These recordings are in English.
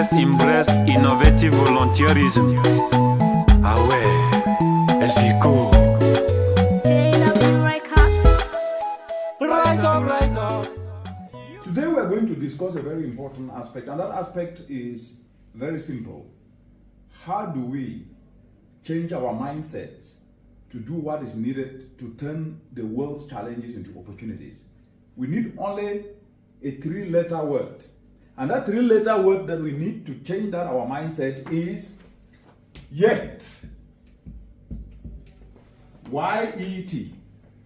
Masterclass embrace innovative volunteerism. Ah ouais, Eziko. Rise up, rise up. Today we are going to discuss a very important aspect, and that aspect is very simple. How do we change our mindset to do what is needed to turn the world's challenges into opportunities? We need only a three-letter word. And that three-letter word that we need to change that our mindset is yet. Y-E-T.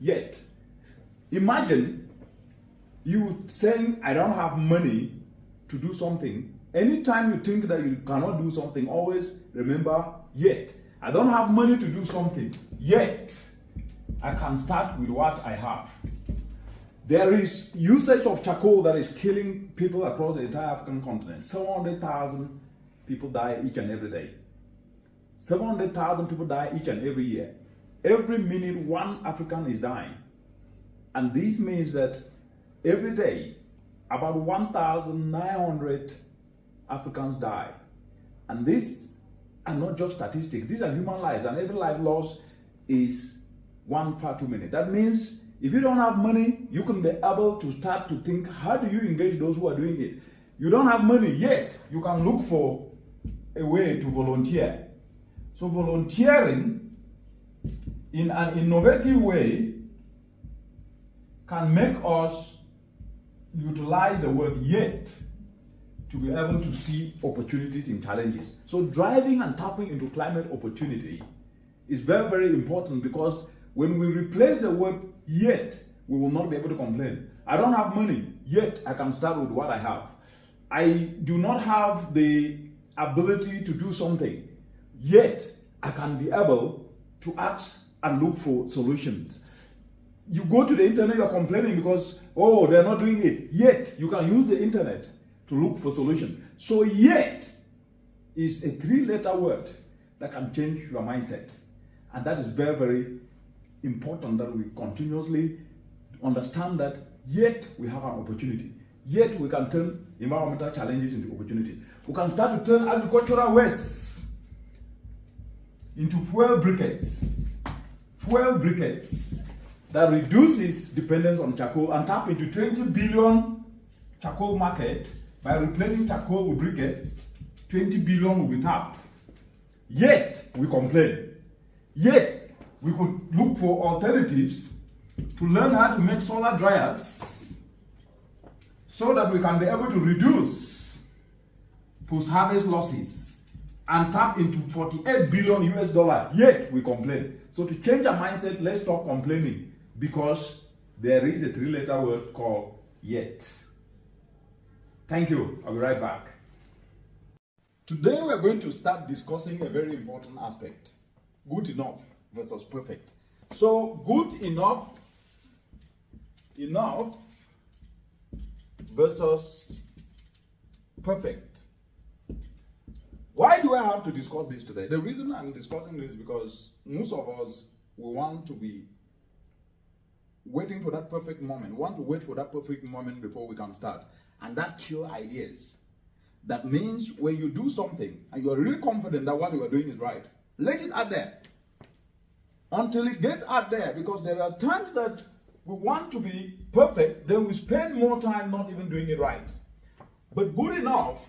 Yet. Imagine you saying, I don't have money to do something. Anytime you think that you cannot do something, always remember yet. I don't have money to do something, yet I can start with what I have. There is usage of charcoal that is killing people across the entire African continent. 700,000 people die each and every day. 700,000 people die each and every year. Every minute, one African is dying. And this means that every day, about 1,900 Africans die. And these are not just statistics, these are human lives, and every life lost is one far too many. That means if you don't have money, you can be able to start to think, how do you engage those who are doing it? You don't have money yet, you can look for a way to volunteer. So volunteering in an innovative way can make us utilize the word yet to be able to see opportunities in challenges. So driving and tapping into climate opportunity is very, very important, because when we replace the word yet, we will not be able to complain. I don't have money, yet I can start with what I have. I do not have the ability to do something, yet I can be able to ask and look for solutions. You go to the internet, you're complaining because, oh, they're not doing it. Yet, you can use the internet to look for solutions. So yet is a three-letter word that can change your mindset. And that is very, very important that we continuously understand that yet we have an opportunity. Yet we can turn environmental challenges into opportunity. We can start to turn agricultural waste into fuel briquettes. Fuel briquettes that reduces dependence on charcoal and tap into 20 billion charcoal market. By replacing charcoal with briquettes, 20 billion will be tapped. Yet we complain. Yet we could look for alternatives to learn how to make solar dryers so that we can be able to reduce post-harvest losses and tap into 48 billion US dollar. Yet we complain. So to change our mindset, let's stop complaining, because there is a three-letter word called yet. Thank you. I'll be right back. Today we are going to start discussing a very important aspect. Good enough versus perfect. So good enough versus perfect. Why do I have to discuss this today? The reason I'm discussing this is because most of us will want to be waiting for that perfect moment. We want to wait for that perfect moment before we can start. And that kills ideas. That means when you do something and you are really confident that what you are doing is right, let it out there until it gets out there, because there are times that we want to be perfect, then we spend more time not even doing it right. But good enough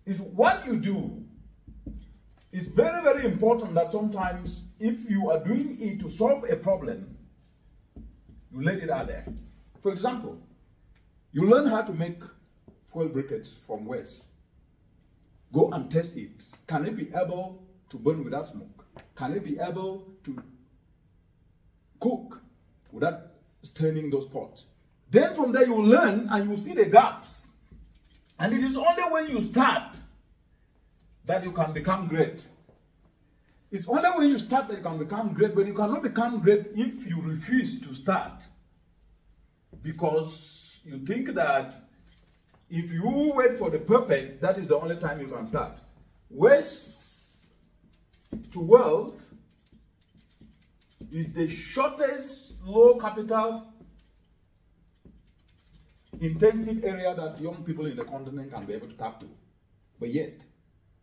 is what you do. It's very, very important that sometimes if you are doing it to solve a problem, you let it out there. For example, you learn how to make fuel briquettes from waste. Go and test it. Can it be able to burn without smoke? Can it be able to cook without staining those pots? Then from there you will learn and you will see the gaps. And it is only when you start that you can become great. It's only when you start that you can become great, but you cannot become great if you refuse to start. Because you think that if you wait for the perfect, that is the only time you can start. Waste to wealth is the shortest low capital intensive area that young people in the continent can be able to tap to. But yet,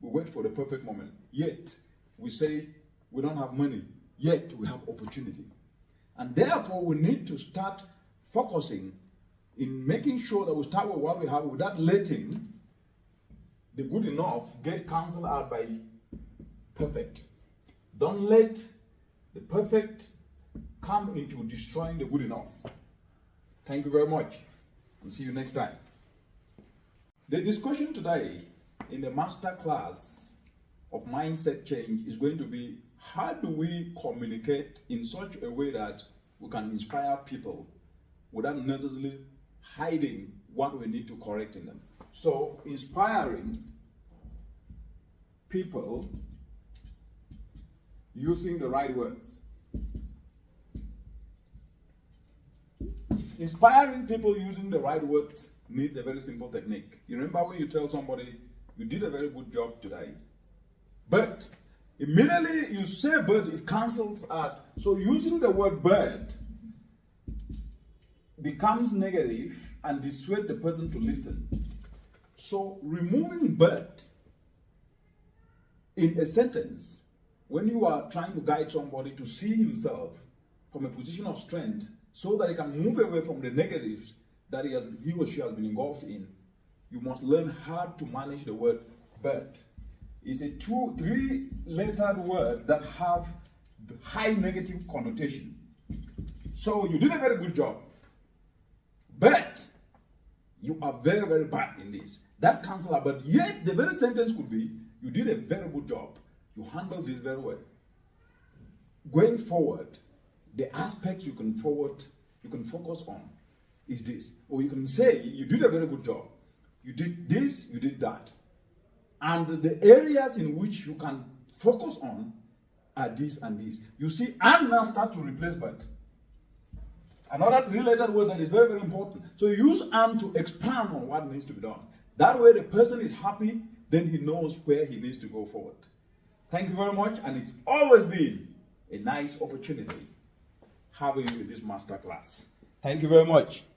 we wait for the perfect moment. Yet, we say we don't have money. Yet, we have opportunity. And therefore, we need to start focusing in making sure that we start with what we have without letting the good enough get cancelled out by perfect. Don't let the perfect come into destroying the good enough. Thank you very much, and see you next time. The discussion today in the master class of mindset change is going to be, how do we communicate in such a way that we can inspire people without necessarily hiding what we need to correct in them. So, inspiring people using the right words. Inspiring people using the right words needs a very simple technique. You remember when you tell somebody, you did a very good job today, but immediately you say but, it cancels out. So using the word but becomes negative and dissuade the person to listen. So removing but in a sentence, when you are trying to guide somebody to see himself from a position of strength so that he can move away from the negatives that he or she has been engulfed in, you must learn how to manage the word but. It's a 2-3-lettered word that have high negative connotation. So you did a very good job, but you are very, very bad in this. That cancels out, but yet the very sentence could be, you did a very good job. You handled this very well. Going forward, the aspects you can focus on is this. Or you can say, you did a very good job. You did this, you did that. And the areas in which you can focus on are this and this. You see, and now start to replace but. Another 3-lettered word that is very, very important. So you use and to expand on what needs to be done. That way the person is happy, then he knows where he needs to go forward. Thank you very much, and it's always been a nice opportunity having you in this masterclass. Thank you very much.